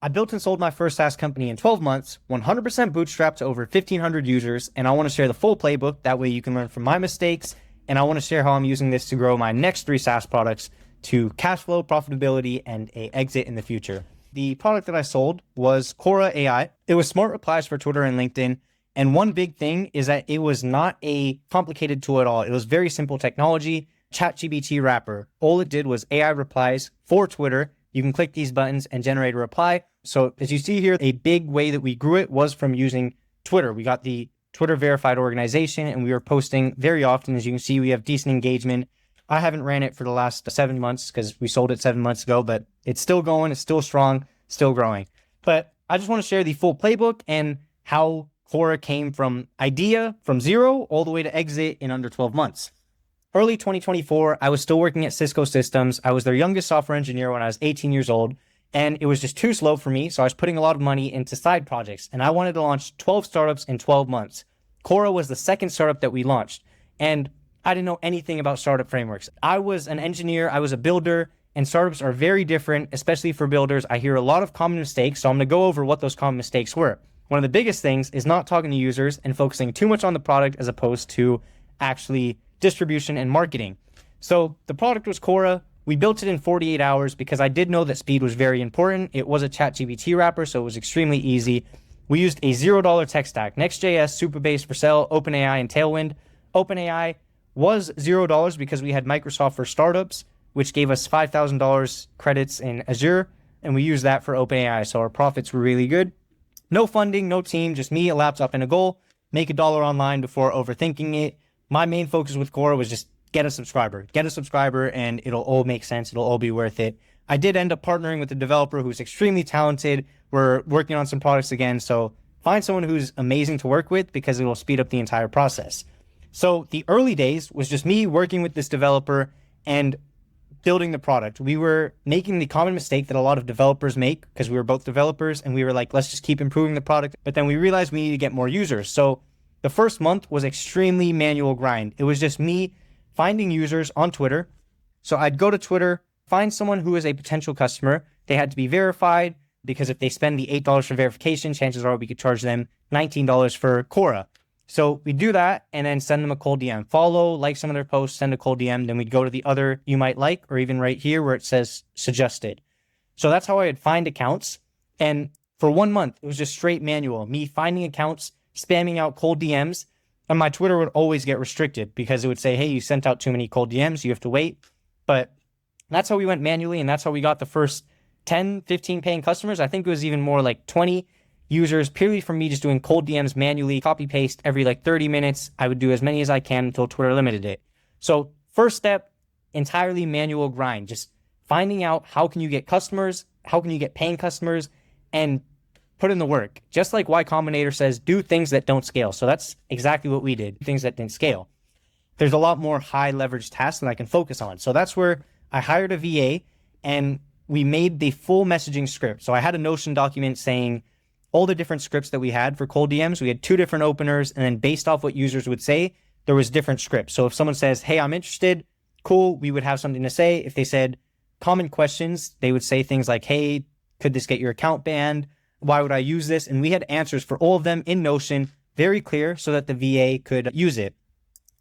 I built and sold my first SaaS company in 12 months, 100% bootstrapped to over 1,500 users, and I want to share the full playbook. That way you can learn from my mistakes, and I want to share how I'm using this to grow my next 3 SaaS products to cash flow, profitability, and a exit in the future. The product that I sold was Qura.ai. It was smart replies for Twitter and LinkedIn. And one big thing is that it was not a complicated tool at all. It was very simple technology, ChatGPT wrapper. All it did was AI replies for Twitter. You can click these buttons and generate a reply. So as you see here, a big way that we grew it was from using Twitter. We got the Twitter verified organization and we were posting very often. As you can see, we have decent engagement. I haven't ran it for the last 7 months because we sold it 7 months ago, but it's still going, it's still strong, still growing. But I just want to share the full playbook and how Qura came from idea, from zero, all the way to exit in under 12 months. Early 2024, I was still working at Cisco Systems. I was their youngest software engineer when I was 18 years old, and it was just too slow for me, so I was putting a lot of money into side projects, and I wanted to launch 12 startups in 12 months. Qura was the second startup that we launched, and I didn't know anything about startup frameworks. I was an engineer, I was a builder, and startups are very different, especially for builders. I hear a lot of common mistakes, so I'm gonna go over what those common mistakes were. One of the biggest things is not talking to users and focusing too much on the product as opposed to actually distribution and marketing. So the product was Qura. We built it in 48 hours because I did know that speed was very important. It was a ChatGPT wrapper, so it was extremely easy. We used a $0 tech stack, Next.js, Supabase, Vercel, OpenAI, and Tailwind. OpenAI was $0 because we had Microsoft for Startups, which gave us $5,000 credits in Azure, and we used that for OpenAI, so our profits were really good. No funding, no team, just me, a laptop, and a goal. Make $1 online before overthinking it. My main focus with Qura was just get a subscriber, and it'll all make sense. It'll all be worth it. I did end up partnering with a developer who's extremely talented. We're working on some products again, so find someone who's amazing to work with because it will speed up the entire process. So the early days was just me working with this developer and building the product. We were making the common mistake that a lot of developers make because we were both developers and we were like, let's just keep improving the product. But then we realized we need to get more users. So the first month was extremely manual grind. It was just me finding users on Twitter. So I'd go to Twitter, find someone who is a potential customer. They had to be verified because if they spend the $8 for verification, chances are we could charge them $19 for Qura. So we do that and then send them a cold DM. Follow, like some of their posts, send a cold DM. Then we'd go to the other you might like, or even right here where it says suggested. So that's how I would find accounts. And for 1 month, it was just straight manual, me finding accounts, spamming out cold DMs. And my Twitter would always get restricted because it would say, hey, you sent out too many cold DMs, you have to wait. But that's how we went manually. And that's how we got the first 10, 15 paying customers. I think it was even more like 20 users purely from me just doing cold DMs manually, copy paste every like 30 minutes. I would do as many as I can until Twitter limited it. So first step, entirely manual grind, just finding out how can you get customers, how can you get paying customers, and put in the work. Just like Y Combinator says, do things that don't scale. So that's exactly what we did, things that didn't scale. There's a lot more high leverage tasks that I can focus on. So that's where I hired a VA and we made the full messaging script. So I had a Notion document saying all the different scripts that we had for cold DMs. We had 2 different openers, and then based off what users would say, there was different scripts. So if someone says, hey, I'm interested, cool, we would have something to say. If they said common questions, they would say things like, hey, could this get your account banned? Why would I use this? And we had answers for all of them in Notion, very clear, so that the VA could use it.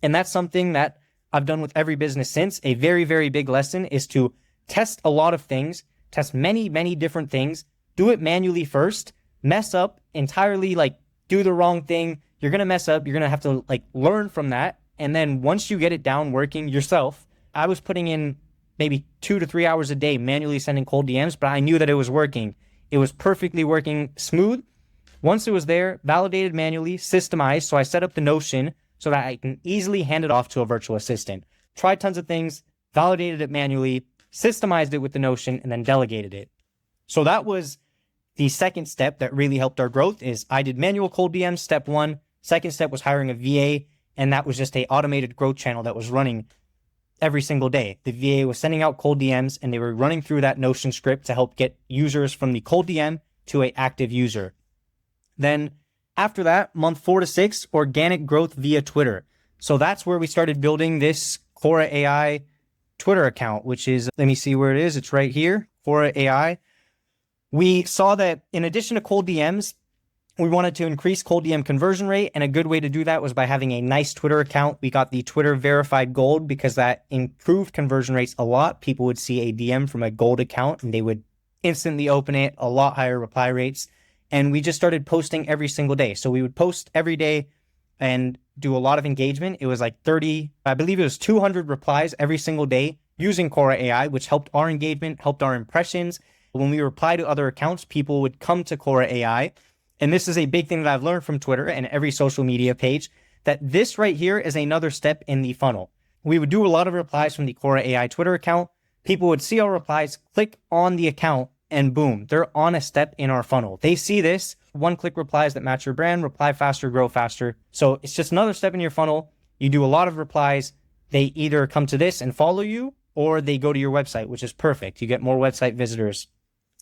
And that's something that I've done with every business since. A very, very big lesson is to test a lot of things, test many, many different things, do it manually first, mess up entirely, like do the wrong thing. You're going to mess up. You're going to have to like learn from that. And then once you get it down working yourself, I was putting in maybe 2 to 3 hours a day manually sending cold DMs, but I knew that it was working. It was perfectly working smooth. Once it was there, validated manually, systemized. So I set up the Notion so that I can easily hand it off to a virtual assistant. Tried tons of things, validated it manually, systemized it with the Notion, and then delegated it. So that was the second step that really helped our growth. Is I did manual cold DMs, step 1. Second step was hiring a VA, and that was just a automated growth channel that was running every single day. The VA was sending out cold DMs, and they were running through that Notion script to help get users from the cold DM to an active user. Then after that, month 4 to 6, organic growth via Twitter. So that's where we started building this Qura.ai Twitter account, which is, let me see where it is. It's right here, Qura.ai. We saw that in addition to cold DMs, we wanted to increase cold DM conversion rate, and a good way to do that was by having a nice Twitter account. We got the Twitter verified gold because that improved conversion rates a lot. People would see a DM from a gold account and they would instantly open it, a lot higher reply rates. And we just started posting every single day. So we would post every day and do a lot of engagement. It was like 30, I believe it was 200 replies every single day using Qura.ai, which helped our engagement, helped our impressions. When we reply to other accounts, people would come to Qura.ai. And this is a big thing that I've learned from Twitter and every social media page, that this right here is another step in the funnel. We would do a lot of replies from the Qura.ai Twitter account. People would see our replies, click on the account, and boom, they're on a step in our funnel. They see this, one-click replies that match your brand, reply faster, grow faster. So it's just another step in your funnel. You do a lot of replies. They either come to this and follow you, or they go to your website, which is perfect. You get more website visitors.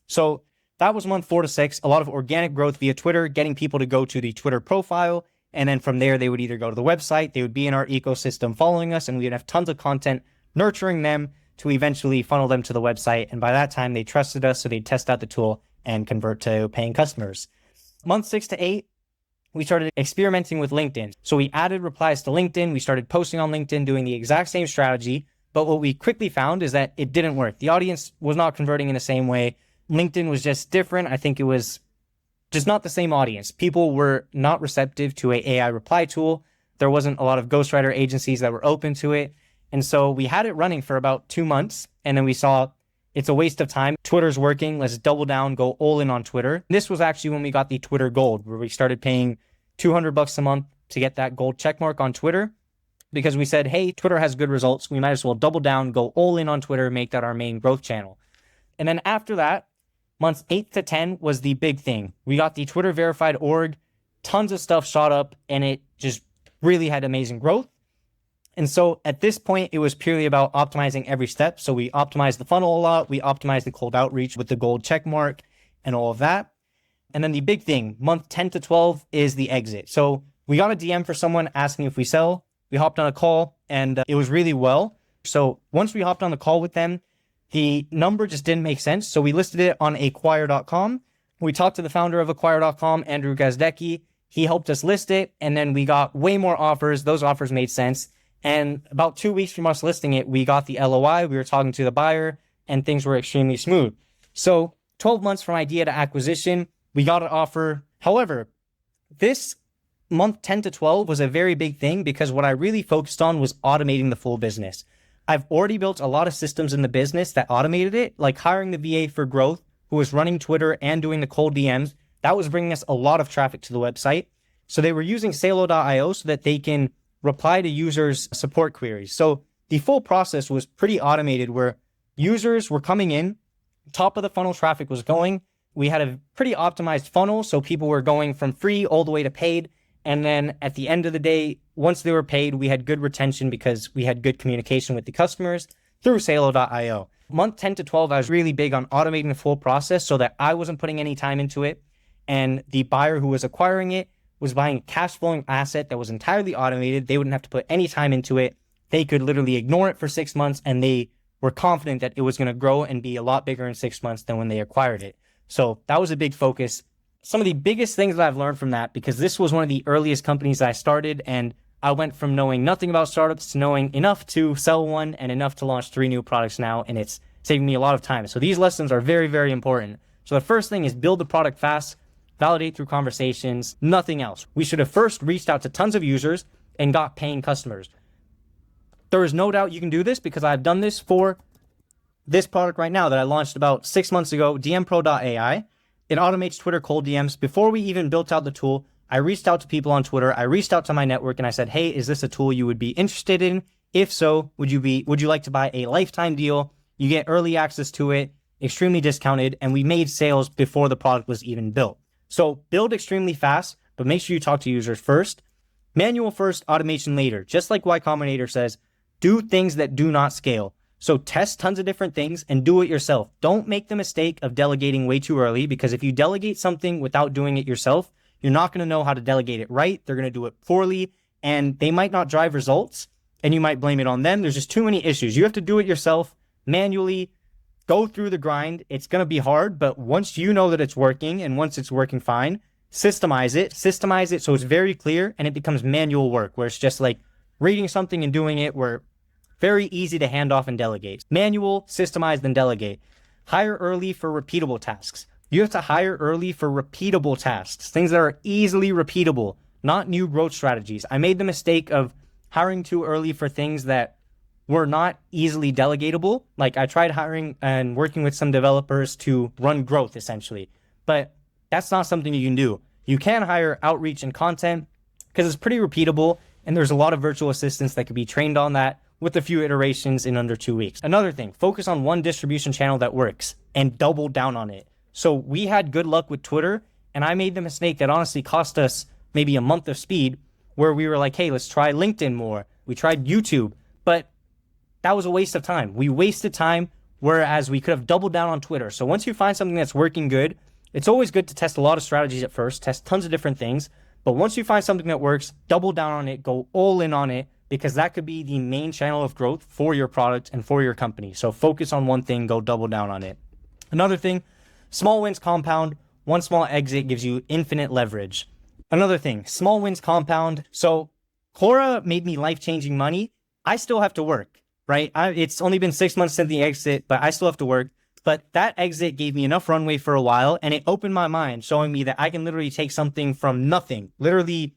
So that was month 4 to 6, a lot of organic growth via Twitter, getting people to go to the Twitter profile. And then from there, they would either go to the website, they would be in our ecosystem following us, and we would have tons of content nurturing them to eventually funnel them to the website. And by that time, they trusted us, so they'd test out the tool and convert to paying customers. Month 6 to 8, we started experimenting with LinkedIn. So we added replies to LinkedIn. We started posting on LinkedIn, doing the exact same strategy. But what we quickly found is that it didn't work. The audience was not converting in the same way. LinkedIn was just different. I think it was just not the same audience. People were not receptive to a AI reply tool. There wasn't a lot of ghostwriter agencies that were open to it. And so we had it running for about 2 months. And then we saw it's a waste of time. Twitter's working. Let's double down, go all in on Twitter. This was actually when we got the Twitter Gold, where we started paying $200 a month to get that gold checkmark on Twitter, because we said, hey, Twitter has good results. We might as well double down, go all in on Twitter, make that our main growth channel. And then after that, months 8 to 10 was the big thing. We got the Twitter verified org, tons of stuff shot up, and it just really had amazing growth. And so at this point, it was purely about optimizing every step. So we optimized the funnel a lot. We optimized the cold outreach with the gold check mark and all of that. And then the big thing, month 10 to 12 is the exit. So we got a DM for someone asking if we sell. We hopped on a call and it was really well. So once we hopped on the call with them, the number just didn't make sense. So we listed it on acquire.com. We talked to the founder of acquire.com, Andrew Gazdecki. He helped us list it. And then we got way more offers. Those offers made sense. And about 2 weeks from us listing it, we got the LOI. We were talking to the buyer and things were extremely smooth. So 12 months from idea to acquisition, we got an offer. However, this month 10 to 12 was a very big thing because what I really focused on was automating the full business. I've already built a lot of systems in the business that automated it, like hiring the VA for growth, who was running Twitter and doing the cold DMs. That was bringing us a lot of traffic to the website. So they were using Saylo.io so that they can reply to users' support queries. So the full process was pretty automated where users were coming in, top of the funnel traffic was going. We had a pretty optimized funnel. So people were going from free all the way to paid. And then at the end of the day, once they were paid, we had good retention because we had good communication with the customers through Saylo.io. Month 10 to 12, I was really big on automating the full process so that I wasn't putting any time into it. And the buyer who was acquiring it was buying a cash flowing asset that was entirely automated. They wouldn't have to put any time into it. They could literally ignore it for 6 months and they were confident that it was going to grow and be a lot bigger in 6 months than when they acquired it. So that was a big focus. Some of the biggest things that I've learned from that, because this was one of the earliest companies I started, and I went from knowing nothing about startups to knowing enough to sell one and enough to launch 3 new products now, and it's saving me a lot of time. So these lessons are very, very important. So the first thing is build the product fast, validate through conversations, nothing else. We should have first reached out to tons of users and got paying customers. There is no doubt you can do this because I've done this for this product right now that I launched about 6 months ago, DMpro.ai. It automates Twitter cold DMs. Before we even built out the tool, I reached out to people on Twitter. I reached out to my network and I said, hey, is this a tool you would be interested in? If so, would you like to buy a lifetime deal? You get early access to it, extremely discounted, and we made sales before the product was even built. So build extremely fast, but make sure you talk to users first. Manual first, automation later. Just like Y Combinator says, do things that do not scale. So test tons of different things and do it yourself. Don't make the mistake of delegating way too early, because if you delegate something without doing it yourself, you're not going to know how to delegate it right. They're going to do it poorly and they might not drive results and you might blame it on them. There's just too many issues. You have to do it yourself manually. go through the grind. It's going to be hard, but once you know that it's working and once it's working fine, systemize it so it's very clear and it becomes manual work where it's just like reading something and doing it, where very easy to hand off and delegate. Manual, systemize, then delegate. Hire early for repeatable tasks. You have to hire early for repeatable tasks, things that are easily repeatable, not new growth strategies. I made the mistake of hiring too early for things that were not easily delegatable. Like I tried hiring and working with some developers to run growth essentially, but that's not something you can do. You can hire outreach and content because it's pretty repeatable and there's a lot of virtual assistants that could be trained on that with a few iterations in under 2 weeks. Another thing, focus on one distribution channel that works and double down on it. So we had good luck with Twitter, and I made the mistake that honestly cost us maybe a month of speed where we were like, hey, let's try LinkedIn more. We tried YouTube, but that was a waste of time. We wasted time, whereas we could have doubled down on Twitter. So once you find something that's working good, it's always good to test a lot of strategies at first, test tons of different things. But once you find something that works, double down on it, go all in on it, because that could be the main channel of growth for your product and for your company. So focus on one thing, go double down on it. Another thing, small wins compound. One small exit gives you infinite leverage. Another thing, small wins compound. So Qura made me life-changing money. I still have to work, right? It's only been 6 months since the exit, but I still have to work. But that exit gave me enough runway for a while, and it opened my mind, showing me that I can literally take something from nothing, literally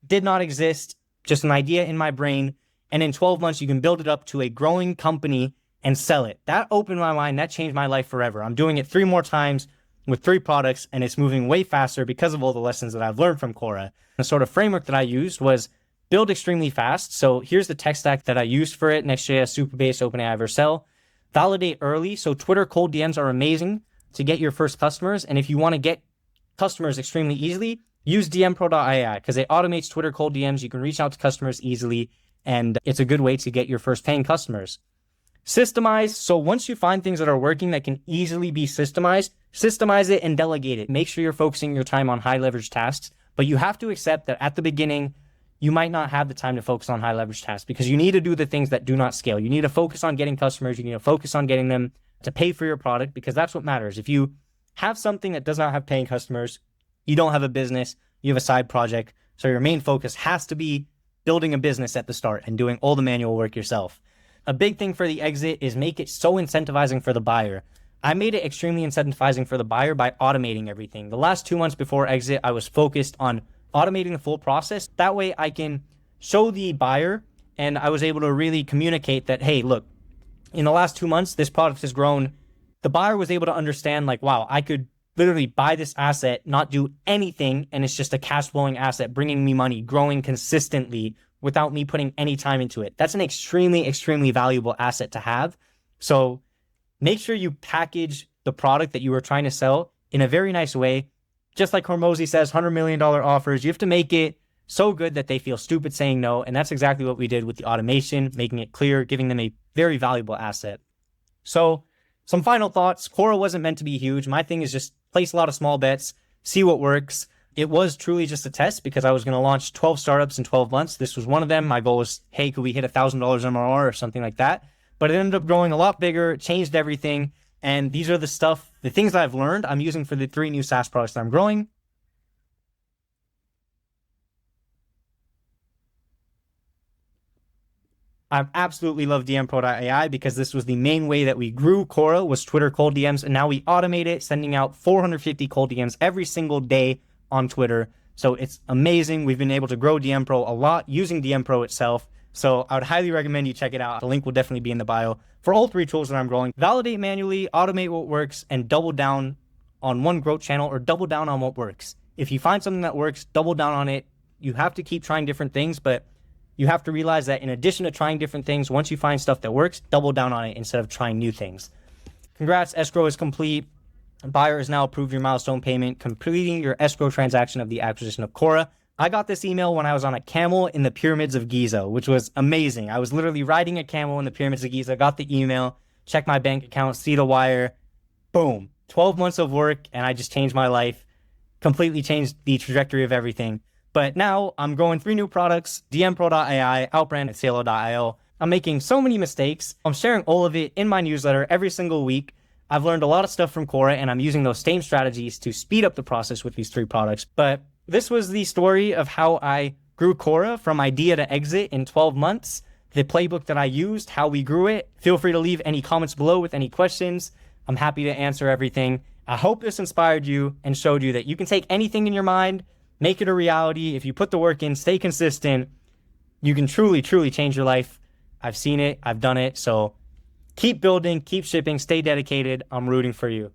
did not exist, just an idea in my brain, and in 12 months, you can build it up to a growing company and sell it. That opened my mind. That changed my life forever. I'm doing it 3 more times with 3 products, and it's moving way faster because of all the lessons that I've learned from Qura. The sort of framework that I used was build extremely fast. So here's the tech stack that I used for it: Next.js, Supabase, OpenAI, Vercel. Validate early. So Twitter cold DMs are amazing to get your first customers. And if you want to get customers extremely easily, use DMpro.ai because it automates Twitter cold DMs. You can reach out to customers easily, and it's a good way to get your first paying customers. Systemize. So once you find things that are working that can easily be systemize it and delegate it. Make sure you're focusing your time on high leverage tasks, but you have to accept that at the beginning, you might not have the time to focus on high leverage tasks because you need to do the things that do not scale. You need to focus on getting customers. You need to focus on getting them to pay for your product because that's what matters. If you have something that does not have paying customers, you don't have a business, you have a side project. So your main focus has to be building a business at the start and doing all the manual work yourself. A big thing for the exit is make it so incentivizing for the buyer. I made it extremely incentivizing for the buyer by automating everything. The last 2 months before exit, I was focused on automating the full process. That way I can show the buyer, and I was able to really communicate that, hey, look, in the last 2 months, this product has grown. The buyer was able to understand like, wow, I could literally buy this asset, not do anything, and it's just a cash flowing asset, bringing me money, growing consistently without me putting any time into it. That's an extremely, extremely valuable asset to have. So make sure you package the product that you are trying to sell in a very nice way. Just like Hormozy says, $100 million offers, you have to make it so good that they feel stupid saying no. And that's exactly what we did with the automation, making it clear, giving them a very valuable asset. So some final thoughts. Qura wasn't meant to be huge. My thing is just place a lot of small bets, see what works. It was truly just a test because I was going to launch 12 startups in 12 months. This was one of them. My goal was, hey, could we hit $1,000 MRR or something like that? But it ended up growing a lot bigger, changed everything. And these are the things that I've learned I'm using for the 3 new SaaS products that I'm growing. I absolutely love DMpro.ai because this was the main way that we grew Qura was Twitter cold DMs. And now we automate it, sending out 450 cold DMs every single day on Twitter. So it's amazing. We've been able to grow DMpro a lot using DMpro itself. So I would highly recommend you check it out. The link will definitely be in the bio for all 3 tools that I'm growing. Validate manually, automate what works, and double down on one growth channel or double down on what works. If you find something that works, double down on it. You have to keep trying different things, but you have to realize that in addition to trying different things, once you find stuff that works, double down on it instead of trying new things. Congrats, escrow is complete. Buyer has now approved your milestone payment, completing your escrow transaction of the acquisition of Qura. I got this email when I was on a camel in the pyramids of Giza, which was amazing. I was literally riding a camel in the pyramids of Giza, got the email, checked my bank account, see the wire, boom. 12 months of work, and I just changed my life, completely changed the trajectory of everything. But now I'm growing 3 new products, DMpro.ai, Outbrand, and Saylo.io. I'm making so many mistakes. I'm sharing all of it in my newsletter every single week. I've learned a lot of stuff from Quora, and I'm using those same strategies to speed up the process with these 3 products. But this was the story of how I grew Quora from idea to exit in 12 months, the playbook that I used, how we grew it. Feel free to leave any comments below with any questions. I'm happy to answer everything. I hope this inspired you and showed you that you can take anything in your mind, make it a reality. If you put the work in, stay consistent, you can truly, truly change your life. I've seen it. I've done it. So keep building, keep shipping, stay dedicated. I'm rooting for you.